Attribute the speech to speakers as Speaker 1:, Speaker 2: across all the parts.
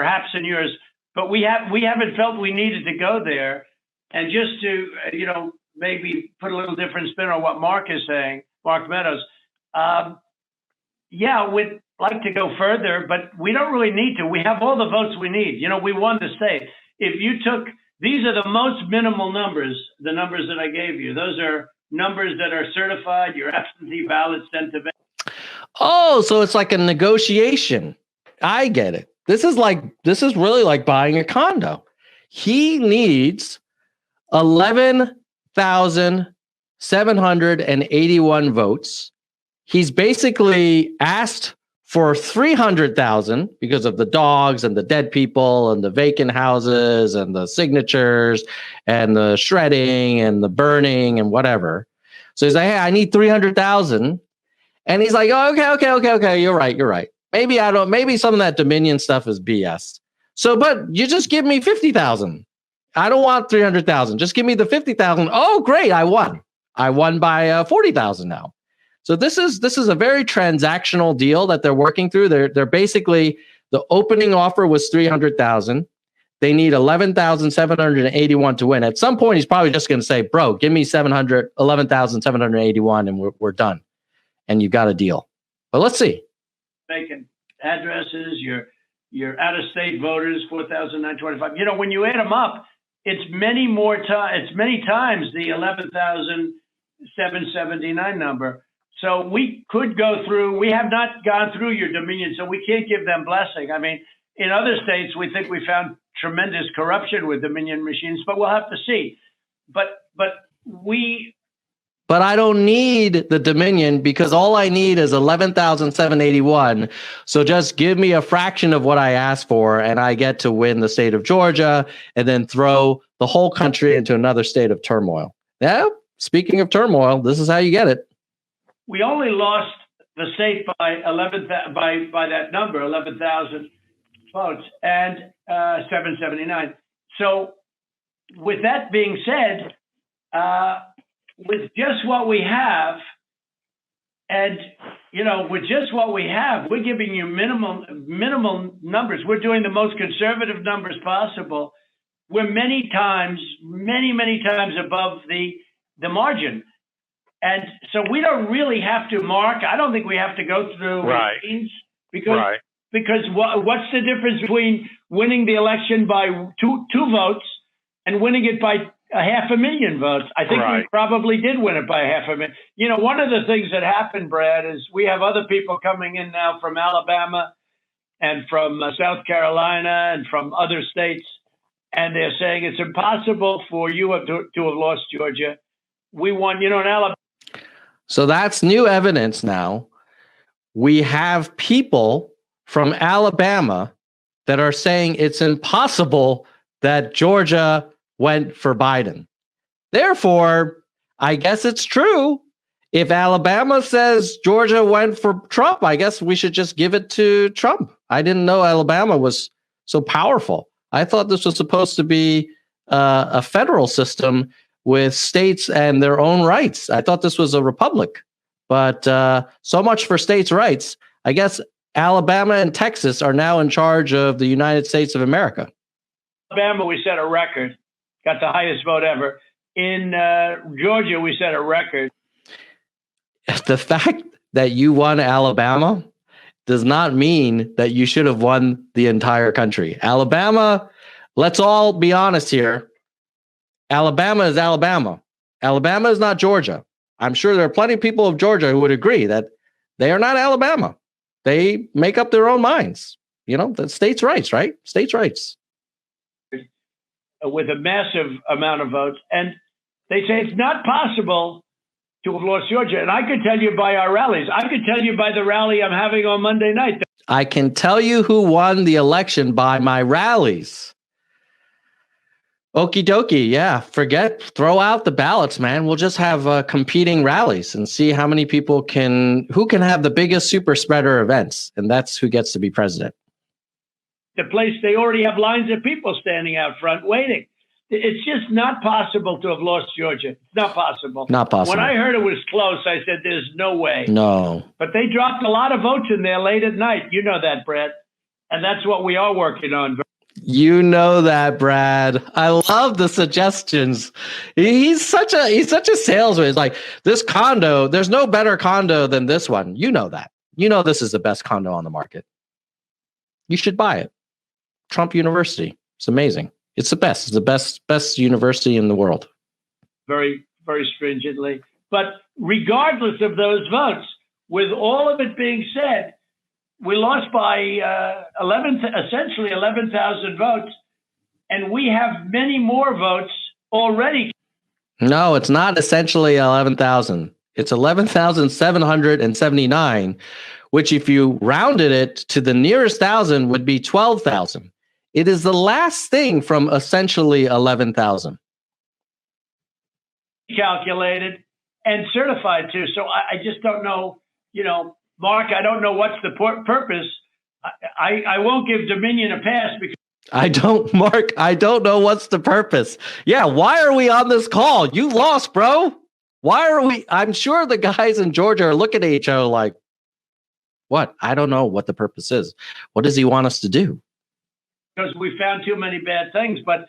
Speaker 1: perhaps in yours, but we haven't felt we needed to go there. And just to, maybe put a little different spin on what Mark is saying, Mark Meadows, we'd like to go further, but we don't really need to. We have all the votes we need. We won the state. If you took, these are the most minimal numbers, the numbers that I gave you. Those are numbers that are certified, your absentee ballot sent to.
Speaker 2: Oh, so it's like a negotiation. I get it. This is really like buying a condo. He needs 11,781 votes. He's basically asked for 300,000 because of the dogs and the dead people and the vacant houses and the signatures and the shredding and the burning and whatever. So he's like, hey, I need 300,000. And he's like, oh, okay. You're right. Maybe some of that Dominion stuff is BS. So, but you just give me 50,000. I don't want 300,000. Just give me the 50,000. Oh, great. I won by 40,000 now. So this is a very transactional deal that they're working through. They're basically, the opening offer was 300,000. They need 11,781 to win. At some point, he's probably just going to say, bro, give me 11,781 and we're done. And you've got a deal. But let's see. Vacant
Speaker 1: addresses, your out-of-state voters, 4,925. When you add them up, it's many times the 11,779 number. So we could go through. We have not gone through your Dominion, so we can't give them blessing. I mean, in other states, we think we found tremendous corruption with Dominion machines, but we'll have to see. But I don't need the Dominion because all I need is 11,781. So just give me a fraction of what I asked for, and I get to win the state of Georgia and then throw the whole country into another state of turmoil. Yeah. Speaking of turmoil, this is how you get it. We only lost the state by by that number, 11,000 votes and 779. So with that being said, with just what we have, and with just what we have, we're giving you minimal numbers. We're doing the most conservative numbers possible. We're many times above the margin, and so we don't really have to, Mark. I don't think we have to go through machines because what's the difference between winning the election by two votes and winning it by 500,000 votes? I think we probably did win it by 500,000. One of the things that happened, Brad, is we have other people coming in now from Alabama and from South Carolina and from other states, and they're saying it's impossible for you to have lost Georgia. We won, in Alabama.
Speaker 2: So that's new evidence now. We have people from Alabama that are saying it's impossible that Georgia went for Biden. Therefore, I guess it's true. If Alabama says Georgia went for Trump, I guess we should just give it to Trump. I didn't know Alabama was so powerful. I thought this was supposed to be a federal system with states and their own rights. I thought this was a republic, but so much for states' rights. I guess Alabama and Texas are now in charge of the United States of America.
Speaker 1: Alabama, we set a record, got the highest vote ever. In Georgia, we set a record.
Speaker 2: The fact that you won Alabama does not mean that you should have won the entire country. Alabama, let's all be honest here. Alabama is Alabama. Alabama is not Georgia. I'm sure there are plenty of people of Georgia who would agree that they are not Alabama. They make up their own minds. The states' rights, right? States' rights.
Speaker 1: With a massive amount of votes. And they say it's not possible to have lost Georgia. And I could tell you by our rallies. I could tell you by the rally I'm having on Monday night.
Speaker 2: I can tell you who won the election by my rallies. Okie dokie. Yeah, throw out the ballots, man. We'll just have competing rallies and see how many people who can have the biggest super spreader events. And that's who gets to be president.
Speaker 1: The place, they already have lines of people standing out front waiting. It's just not possible to have lost Georgia. It's not possible.
Speaker 2: Not possible.
Speaker 1: When I heard it was close, I said, there's no way.
Speaker 2: No.
Speaker 1: But they dropped a lot of votes in there late at night. You know that, Brett.
Speaker 3: And that's what we are working on.
Speaker 2: You know that, Brad. I love the suggestions. He's such a salesman. It's like, this condo, there's no better condo than this one. You know that. You know this is the best condo on the market. You should buy it. Trump University. It's amazing. It's the best. It's the best university in the world.
Speaker 3: Very, very stringently. But regardless of those votes, with all of it being said, we lost by essentially 11,000 votes, and we have many more votes already.
Speaker 2: No, it's not essentially 11,000. It's 11,779, which if you rounded it to the nearest thousand would be 12,000. It is the last thing from essentially 11,000.
Speaker 3: Calculated and certified to. So I just don't know, Mark, I don't know what's the purpose. I won't give Dominion a pass because
Speaker 2: I don't know what's the purpose. Yeah, why are we on this call? You lost, bro. Why are we? I'm sure the guys in Georgia are looking at each other like, what? I don't know what the purpose is. What does he want us to do?
Speaker 3: Because we found too many bad things, but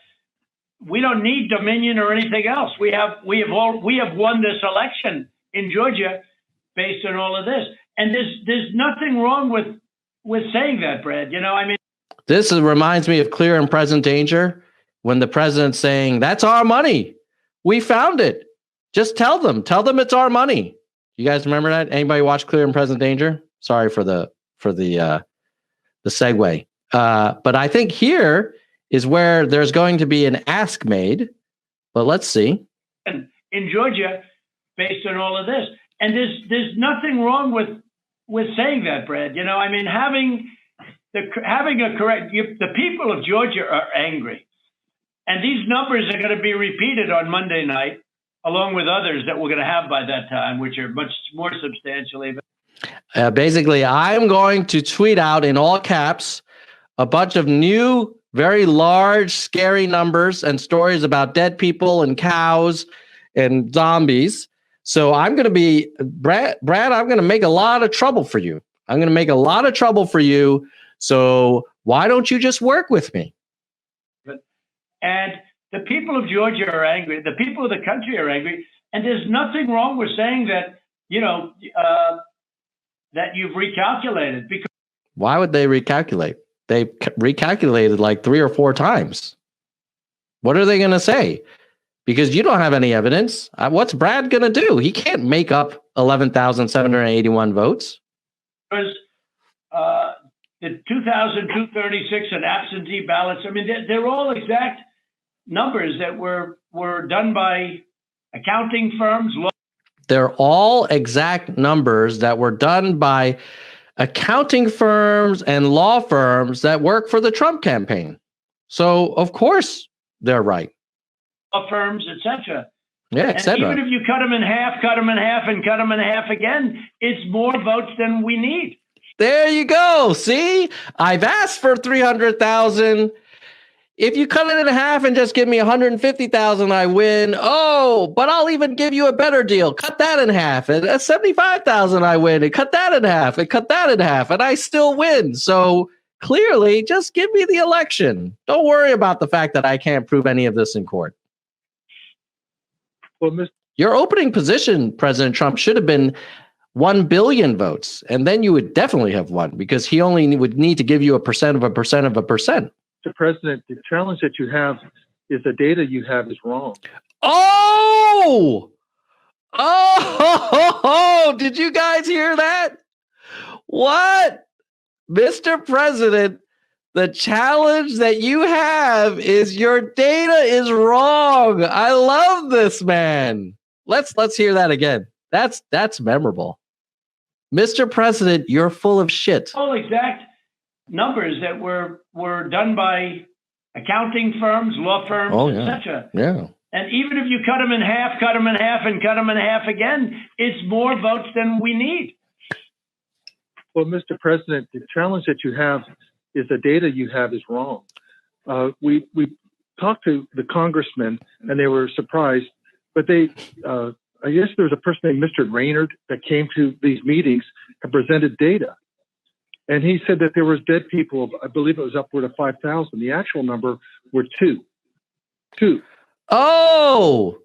Speaker 3: we don't need Dominion or anything else. We have won this election in Georgia based on all of this. And there's nothing wrong with saying that, Brad.
Speaker 2: This reminds me of Clear and Present Danger when the president's saying, that's our money. We found it. Just tell them it's our money. You guys remember that? Anybody watch Clear and Present Danger? Sorry for the segue. But I think here is where there's going to be an ask made. But let's see.
Speaker 3: In Georgia, based on all of this. And there's nothing wrong with saying that, Brad. Having a correct. The people of Georgia are angry, and these numbers are going to be repeated on Monday night, along with others that we're going to have by that time, which are much more substantial even.
Speaker 2: Basically, I'm going to tweet out in all caps a bunch of new, very large, scary numbers and stories about dead people and cows and zombies. So I'm going to be, Brad, I'm going to make a lot of trouble for you. So why don't you just work with me?
Speaker 3: And the people of Georgia are angry. The people of the country are angry. And there's nothing wrong with saying that, that you've recalculated. Because
Speaker 2: why would they recalculate? They recalculated like 3 or 4 times. What are they going to say? Because you don't have any evidence. What's Brad going to do? He can't make up 11,781 votes.
Speaker 3: Because the 2,236 and absentee ballots, they're all exact numbers that were done by accounting firms.
Speaker 2: They're all exact numbers that were done by accounting firms and law firms that work for the Trump campaign. So, of course, they're right.
Speaker 3: Firms, etc.
Speaker 2: Yeah, etc.
Speaker 3: Even if you cut them in half, and cut them in half again, it's more votes than we need.
Speaker 2: There you go. See, I've asked for 300,000. If you cut it in half and just give me 150,000, I win. Oh, but I'll even give you a better deal. Cut that in half. And at 75,000, I win. And cut that in half. And cut that in half. And I still win. So clearly, just give me the election. Don't worry about the fact that I can't prove any of this in court.
Speaker 4: Well,
Speaker 2: your opening position, President Trump, should have been 1 billion votes. And then you would definitely have won because he only would need to give you 1% of 1% of 1%.
Speaker 4: Mr. President, the challenge that you have is the data you have is wrong.
Speaker 2: Oh, did you guys hear that? What? Mr. President, the challenge that you have is your data is wrong. I love this, man. Let's hear that again. That's memorable. Mr. President, you're full of shit.
Speaker 3: All exact numbers that were done by accounting firms, law firms, etc.
Speaker 2: Yeah.
Speaker 3: And even if you cut them in half, and cut them in half again, it's more votes than we need.
Speaker 4: Well, Mr. President, the challenge that you have is the data you have is wrong. We talked to the congressmen and they were surprised, but I guess there was a person named Mr. Raynard that came to these meetings and presented data. And he said that there was dead people, I believe it was upward of 5,000. The actual number were two.
Speaker 2: Oh,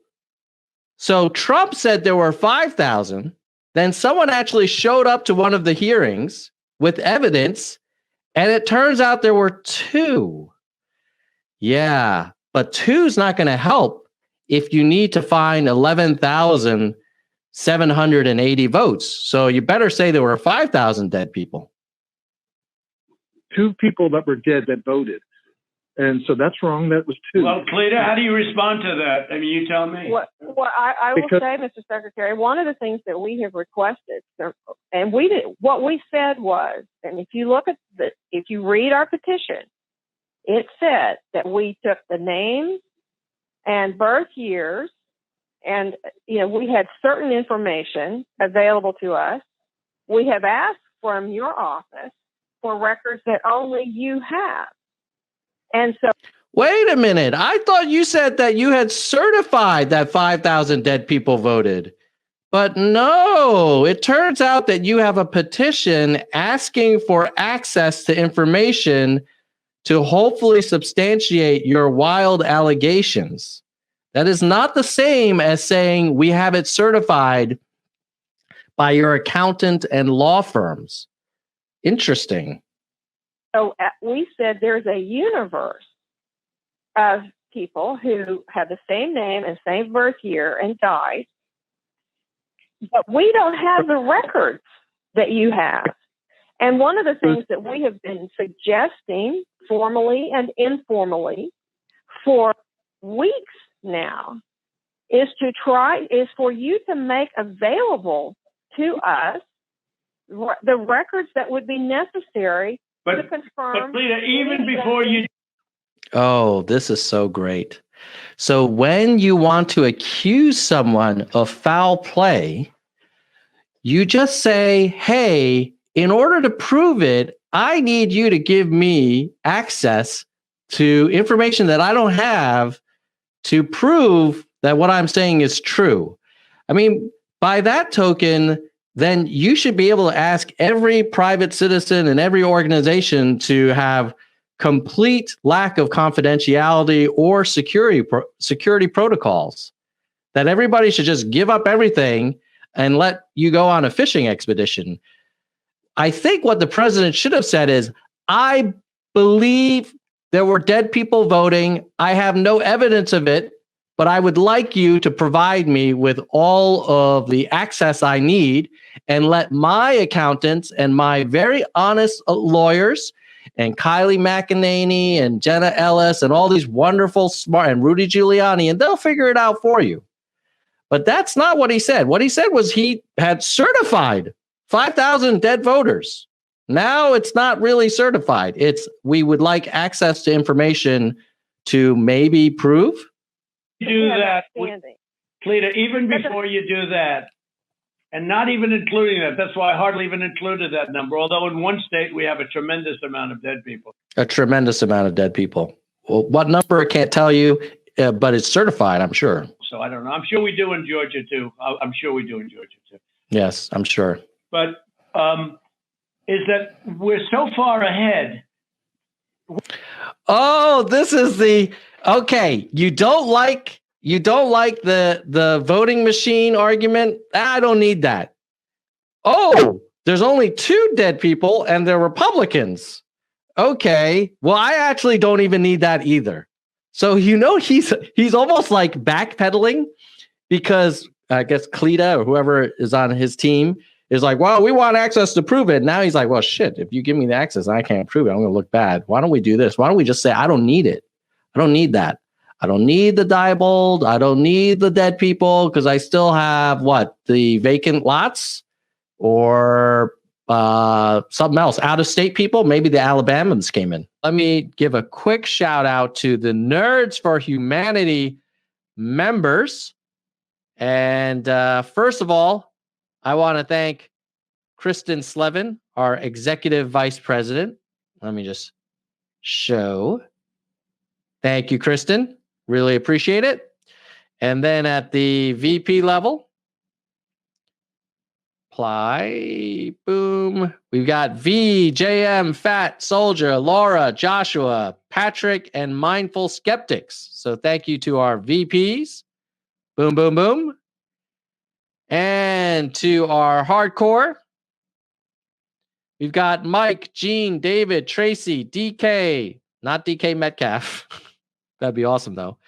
Speaker 2: so Trump said there were 5,000. Then someone actually showed up to one of the hearings with evidence, and it turns out there were two. Yeah, but two's not going to help if you need to find 11,780 votes. So you better say there were 5,000 dead people.
Speaker 4: Two people that were dead that voted. And so that's wrong. That was two.
Speaker 3: Well, Cleta, how do you respond to that? I mean, you tell me.
Speaker 5: Well, I will say, Mr. Secretary, one of the things that we have requested, and what we said was, and if you look at if you read our petition, it said that we took the names and birth years, and we had certain information available to us. We have asked from your office for records that only you have. And so,
Speaker 2: wait a minute. I thought you said that you had certified that 5,000 dead people voted. But no, it turns out that you have a petition asking for access to information to hopefully substantiate your wild allegations. That is not the same as saying we have it certified by your accountant and law firms. Interesting.
Speaker 5: So we said there's a universe of people who have the same name and same birth year and died, but we don't have the records that you have. And one of the things that we have been suggesting formally and informally for weeks now is for you to make available to us the records that would be necessary to confirm.
Speaker 3: But Cleta, even before you.
Speaker 2: Oh, this is so great. So when you want to accuse someone of foul play, you just say, hey, in order to prove it, I need you to give me access to information that I don't have to prove that what I'm saying is true. I mean, by that token, then you should be able to ask every private citizen and every organization to have complete lack of confidentiality or security protocols, that everybody should just give up everything and let you go on a fishing expedition. I think what the president should have said is, I believe there were dead people voting. I have no evidence of it, but I would like you to provide me with all of the access I need and let my accountants and my very honest lawyers and Kylie McEnany and Jenna Ellis and all these wonderful, smart, and Rudy Giuliani, and they'll figure it out for you. But that's not what he said. What he said was he had certified 5,000 dead voters. Now it's not really certified. It's we would like access to information to maybe prove.
Speaker 3: Do that, Cleta, even before you do that, and not even including that. That's why I hardly even included that number. Although in one state we have a tremendous amount of dead people.
Speaker 2: A tremendous amount of dead people. Well, what number I can't tell you, but it's certified, I'm sure.
Speaker 3: So I don't know. I'm sure we do in Georgia too. I'm sure we do in Georgia too.
Speaker 2: Yes, I'm sure.
Speaker 3: But is that we're so far ahead.
Speaker 2: Oh, this is okay. You don't like the voting machine argument? I don't need that. Oh, there's only 2 dead people and they're Republicans. Okay. Well, I actually don't even need that either. So he's almost like backpedaling because I guess Cleta or whoever is on his team is like, well, we want access to prove it. Now he's like, well, shit, if you give me the access and I can't prove it, I'm going to look bad. Why don't we do this? Why don't we just say, I don't need it. I don't need that. I don't need the Diebold. I don't need the dead people because I still have the vacant lots or something else. Out of state people, maybe the Alabamans came in. Let me give a quick shout out to the Nerds for Humanity members. And first of all, I want to thank Kristen Slevin, our executive vice president. Let me just show. Thank you, Kristen. Really appreciate it. And then at the VP level, apply. Boom. We've got V, JM, Fat, Soldier, Laura, Joshua, Patrick, and Mindful Skeptics. So thank you to our VPs. Boom, boom, boom. And to our hardcore, we've got Mike, Gene, David, Tracy, DK, not DK Metcalf. That'd be awesome, though.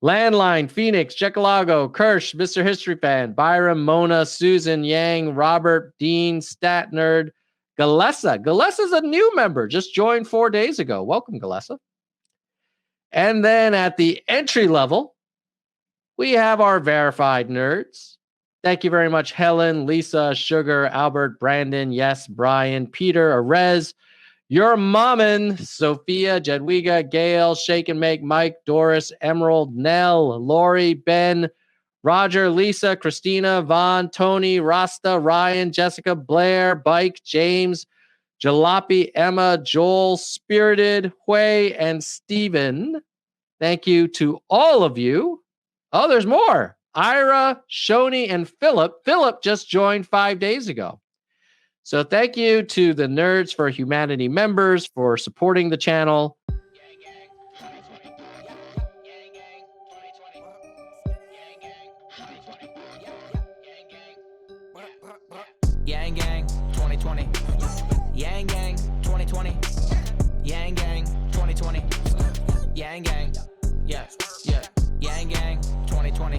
Speaker 2: Landline, Phoenix, Jekalago, Kirsch, Mr. History Fan, Byram, Mona, Susan, Yang, Robert, Dean, Stat Nerd, Galessa. Galessa's a new member, just joined 4 days ago. Welcome, Galessa. And then at the entry level, we have our verified nerds. Thank you very much, Helen, Lisa, Sugar, Albert, Brandon, Yes, Brian, Peter, Arez, Your Mommin, Sophia, Jedwiga, Gail, Shake and Make, Mike, Doris, Emerald, Nell, Lori, Ben, Roger, Lisa, Christina, Vaughn, Tony, Rasta, Ryan, Jessica, Blair, Bike, James, Jalopy, Emma, Joel, Spirited, Hui, and Steven. Thank you to all of you. Oh, there's more. Ira, Shoni, and Philip. Philip just joined 5 days ago. So thank you to the Nerds for Humanity members for supporting the channel.
Speaker 6: Yang Gang 2020. Yang Gang 2020. Yang Gang 2020. Yang Gang. Yeah, yeah. Yang Gang 2020.